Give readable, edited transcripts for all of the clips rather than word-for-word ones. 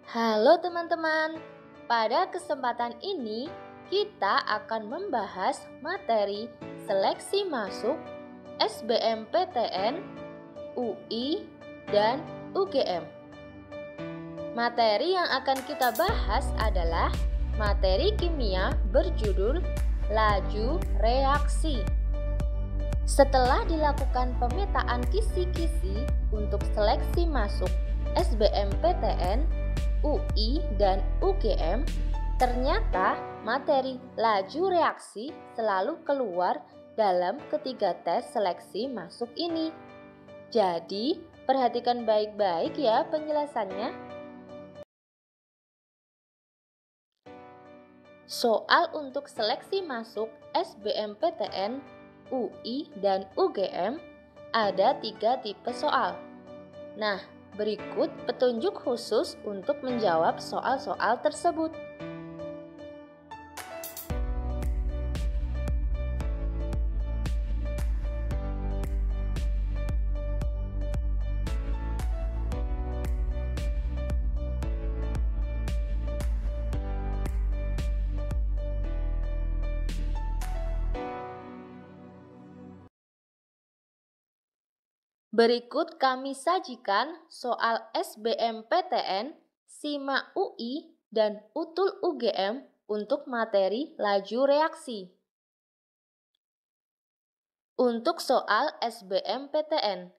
Halo teman-teman, pada kesempatan ini kita akan membahas materi seleksi masuk SBMPTN, UI, dan UGM. Materi yang akan kita bahas adalah materi kimia berjudul laju reaksi. Setelah dilakukan pemetaan kisi-kisi untuk seleksi masuk SBMPTN, UI, dan UGM, ternyata materi laju reaksi selalu keluar dalam ketiga tes seleksi masuk ini. Jadi, perhatikan baik-baik ya penjelasannya. Soal untuk seleksi masuk SBMPTN, UI, dan UGM ada 3 tipe soal. Nah, berikut petunjuk khusus untuk menjawab soal-soal tersebut. Berikut kami sajikan soal SBMPTN, SIMA UI, dan UTUL UGM untuk materi laju reaksi. Untuk soal SBMPTN,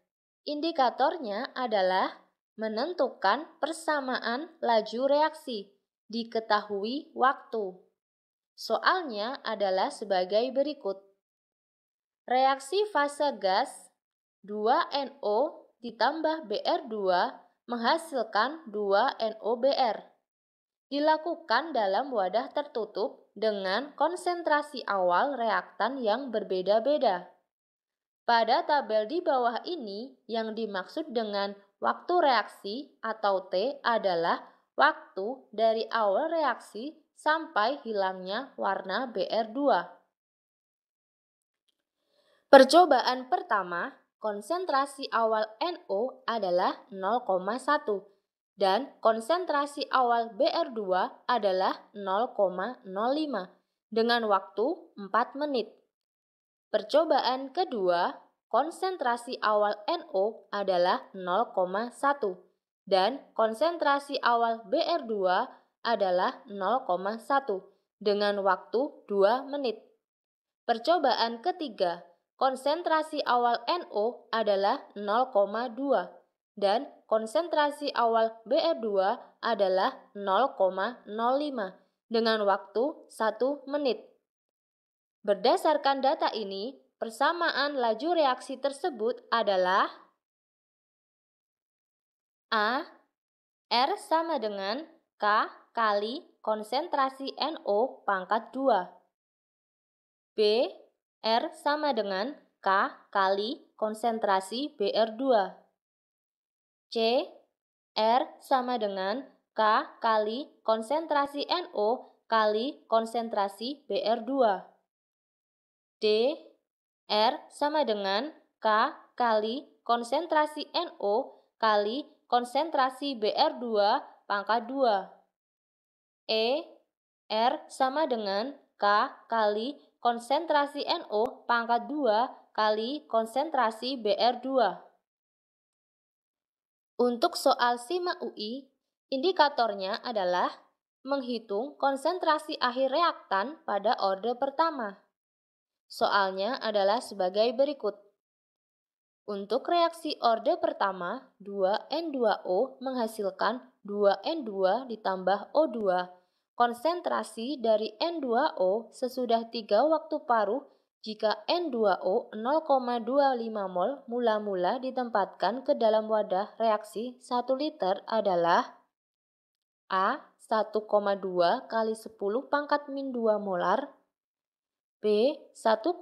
indikatornya adalah menentukan persamaan laju reaksi, diketahui waktu. Soalnya adalah sebagai berikut. Reaksi fase gas 2NO ditambah Br2 menghasilkan 2NOBr. Dilakukan dalam wadah tertutup dengan konsentrasi awal reaktan yang berbeda-beda. Pada tabel di bawah ini, yang dimaksud dengan waktu reaksi atau T adalah waktu dari awal reaksi sampai hilangnya warna Br2. Percobaan pertama, konsentrasi awal NO adalah 0,1 dan konsentrasi awal Br2 adalah 0,05 dengan waktu 4 menit. Percobaan kedua, konsentrasi awal NO adalah 0,1 dan konsentrasi awal Br2 adalah 0,1 dengan waktu 2 menit. Percobaan ketiga, konsentrasi awal NO adalah 0,2 dan konsentrasi awal Br2 adalah 0,05 dengan waktu 1 menit. Berdasarkan data ini, persamaan laju reaksi tersebut adalah A. R sama dengan K kali konsentrasi NO pangkat 2. B. R sama dengan K kali konsentrasi Br2. C. R sama dengan K kali konsentrasi NO kali konsentrasi Br2. D. R sama dengan K kali konsentrasi NO kali konsentrasi Br2 pangkat 2. E. R sama dengan K kali konsentrasi NO pangkat 2 kali konsentrasi Br2. Untuk soal SIMA UI, indikatornya adalah menghitung konsentrasi akhir reaktan pada orde pertama. Soalnya adalah sebagai berikut. Untuk reaksi orde pertama, 2N2O menghasilkan 2N2 ditambah O2. Konsentrasi dari N2O sesudah 3 waktu paruh jika N2O 0,25 mol mula-mula ditempatkan ke dalam wadah reaksi 1 liter adalah A. 1,2 kali 10 pangkat min 2 molar, B. 1,6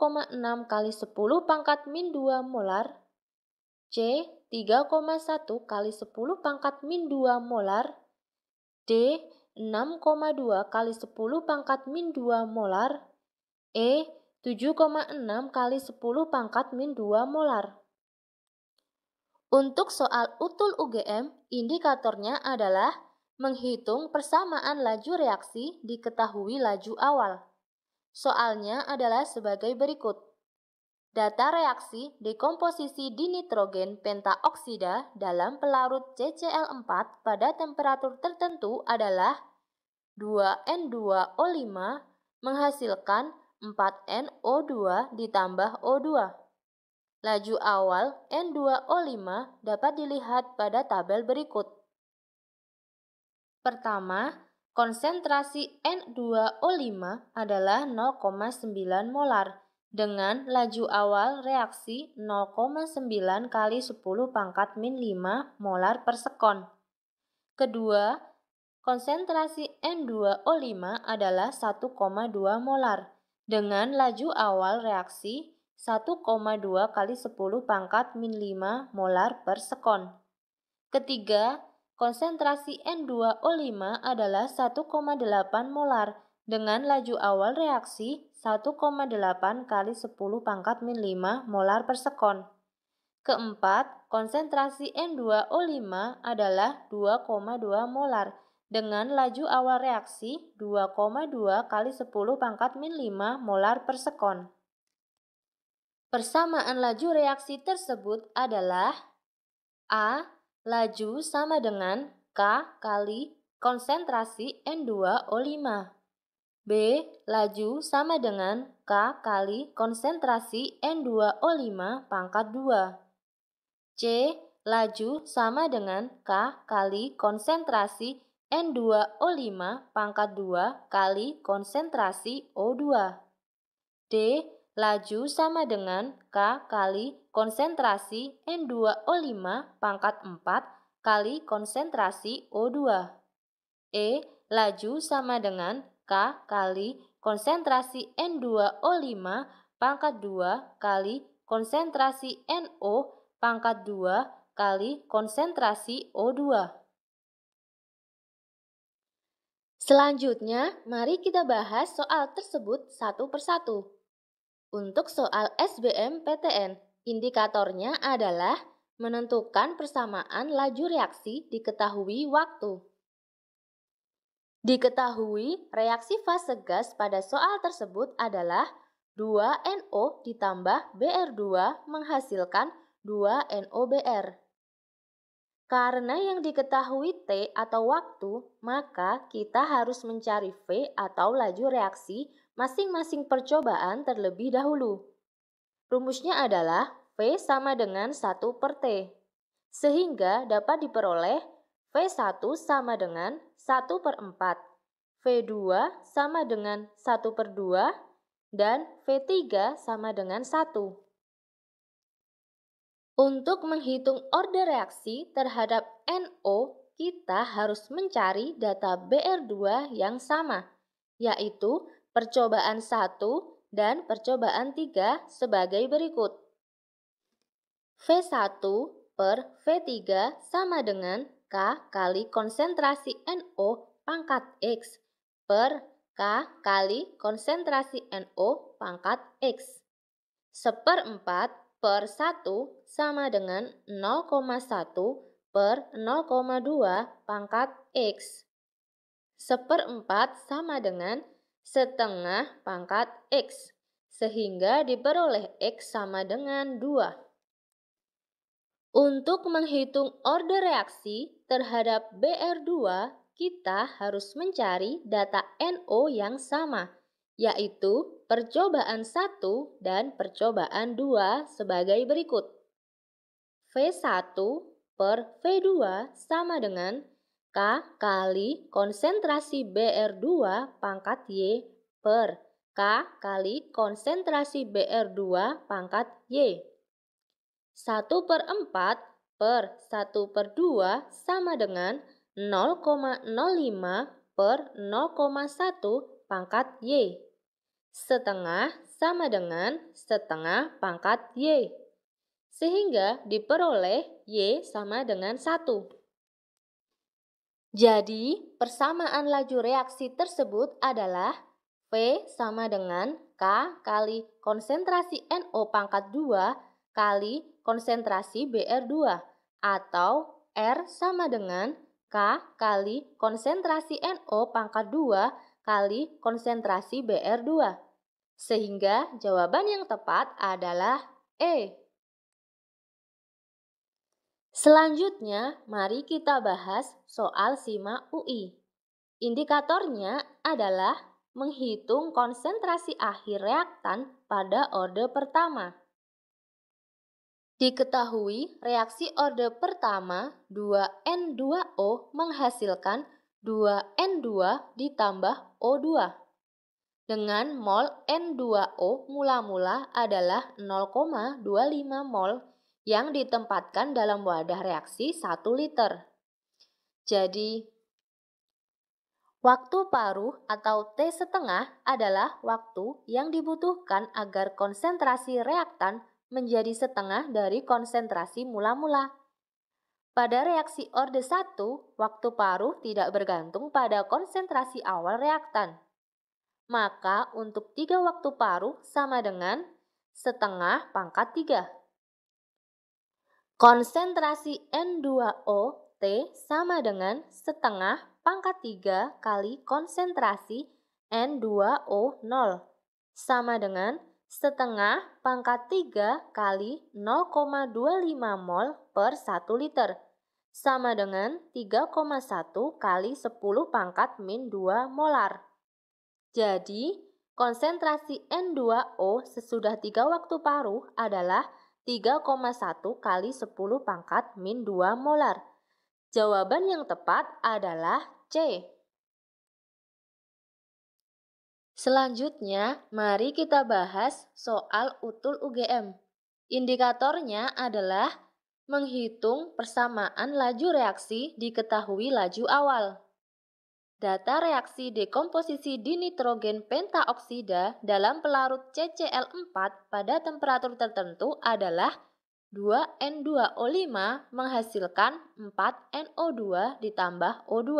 kali 10 pangkat min 2 molar, C. 3,1 kali 10 pangkat min 2 molar, D. 6,2 kali 10 pangkat min 2 molar, E. 7,6 kali 10 pangkat min 2 molar. Untuk soal UTUL UGM, indikatornya adalah Menghitung persamaan laju reaksi diketahui laju awal. Soalnya adalah sebagai berikut. Data reaksi dekomposisi dinitrogen pentaoksida dalam pelarut CCl4 pada temperatur tertentu adalah 2N2O5 menghasilkan 4NO2 ditambah O2. Laju awal N2O5 dapat dilihat pada tabel berikut. Pertama, konsentrasi N2O5 adalah 0,9 molar dengan laju awal reaksi 0,9 kali 10 pangkat min 5 molar per sekon. Kedua, konsentrasi N2O5 adalah 1,2 molar dengan laju awal reaksi 1,2 kali 10 pangkat min 5 molar per sekon. Ketiga, konsentrasi N2O5 adalah 1,8 molar dengan laju awal reaksi 1,8 kali 10 pangkat min 5 molar per sekon. Keempat, konsentrasi N2O5 adalah 2,2 molar dengan laju awal reaksi 2,2 kali 10 pangkat min 5 molar per sekon. Persamaan laju reaksi tersebut adalah A. Laju sama dengan K kali konsentrasi N2O5. B. Laju sama dengan K kali konsentrasi N2O5 pangkat 2. C. Laju sama dengan K kali konsentrasi N2O5 pangkat 2 kali konsentrasi O2. D. Laju sama dengan K kali konsentrasi N2O5 pangkat 4 kali konsentrasi O2. E. Laju sama dengan K kali konsentrasi N2O5 pangkat 2 kali konsentrasi NO pangkat 2 kali konsentrasi O2. Selanjutnya, mari kita bahas soal tersebut satu persatu. Untuk soal SBMPTN, indikatornya adalah menentukan persamaan laju reaksi diketahui waktu. Diketahui reaksi fase gas pada soal tersebut adalah 2NO ditambah Br2 menghasilkan 2NOBr. Karena yang diketahui T atau waktu, maka kita harus mencari V atau laju reaksi masing-masing percobaan terlebih dahulu. Rumusnya adalah V sama dengan 1 per T, sehingga dapat diperoleh V1 sama dengan 1 per 4, V2 sama dengan 1 per 2, dan V3 sama dengan 1. Untuk menghitung order reaksi terhadap NO, kita harus mencari data Br2 yang sama, yaitu percobaan 1 dan percobaan 3 sebagai berikut. V1 per V3 sama dengan K kali konsentrasi NO pangkat X per K kali konsentrasi NO pangkat X. 1/4 per 1 sama dengan 0,1 per 0,2 pangkat X. 1/4 sama dengan setengah pangkat X, sehingga diperoleh X sama dengan 2. Untuk menghitung order reaksi terhadap Br2, kita harus mencari data NO yang sama, yaitu percobaan 1 dan percobaan 2 sebagai berikut. V1 per V2 sama dengan K kali konsentrasi Br2 pangkat Y per K kali konsentrasi Br2 pangkat Y. 1/4 per 1 per 2 sama dengan 0,05 per 0,1 pangkat Y. Setengah sama dengan setengah pangkat Y, sehingga diperoleh Y sama dengan 1. Jadi, persamaan laju reaksi tersebut adalah V sama dengan K kali konsentrasi NO pangkat 2 kali konsentrasi Br2, atau R sama dengan K kali konsentrasi NO pangkat 2 kali konsentrasi Br2. Sehingga jawaban yang tepat adalah E. Selanjutnya, mari kita bahas soal SIMA UI. Indikatornya adalah menghitung konsentrasi akhir reaktan pada orde pertama. Diketahui reaksi orde pertama 2N2O menghasilkan 2N2 ditambah O2 dengan mol N2O mula-mula adalah 0,25 mol yang ditempatkan dalam wadah reaksi 1 liter. Jadi, waktu paruh atau T setengah adalah waktu yang dibutuhkan agar konsentrasi reaktan menjadi setengah dari konsentrasi mula-mula. Pada reaksi orde 1, waktu paruh tidak bergantung pada konsentrasi awal reaktan. Maka untuk 3 waktu paruh sama dengan setengah pangkat 3. Konsentrasi N2O T sama dengan setengah pangkat 3 kali konsentrasi N2O0 sama dengan setengah pangkat 3 kali 0,25 mol per 1 liter sama dengan 3,1 kali 10 pangkat min 2 molar. Jadi, konsentrasi N2O sesudah 3 waktu paruh adalah 3,1 kali 10 pangkat min 2 molar. Jawaban yang tepat adalah C. Selanjutnya, mari kita bahas soal utul UGM. Indikatornya adalah menghitung persamaan laju reaksi diketahui laju awal. Data reaksi dekomposisi dinitrogen pentaoksida dalam pelarut CCl4 pada temperatur tertentu adalah 2N2O5 menghasilkan 4NO2 ditambah O2.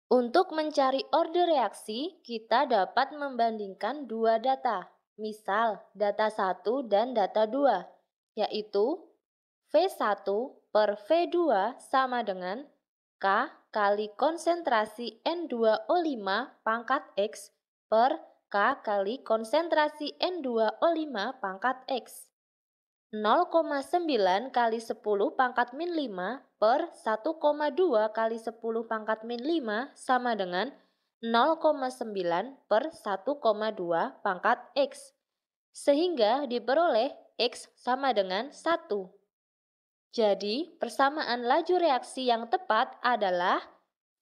Untuk mencari orde reaksi, kita dapat membandingkan dua data, misal data 1 dan data 2, yaitu V1 per V2 sama dengan K kali konsentrasi N2O5 pangkat X per K kali konsentrasi N2O5 pangkat X. 0,9 kali 10 pangkat min 5 per 1,2 kali 10 pangkat min 5 sama dengan 0,9 per 1,2 pangkat X. Sehingga diperoleh X sama dengan 1. Jadi, persamaan laju reaksi yang tepat adalah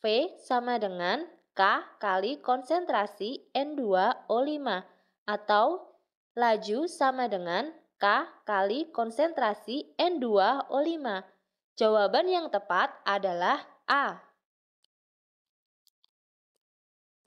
V sama dengan K kali konsentrasi N2O5 atau laju sama dengan K kali konsentrasi N2O5. Jawaban yang tepat adalah A.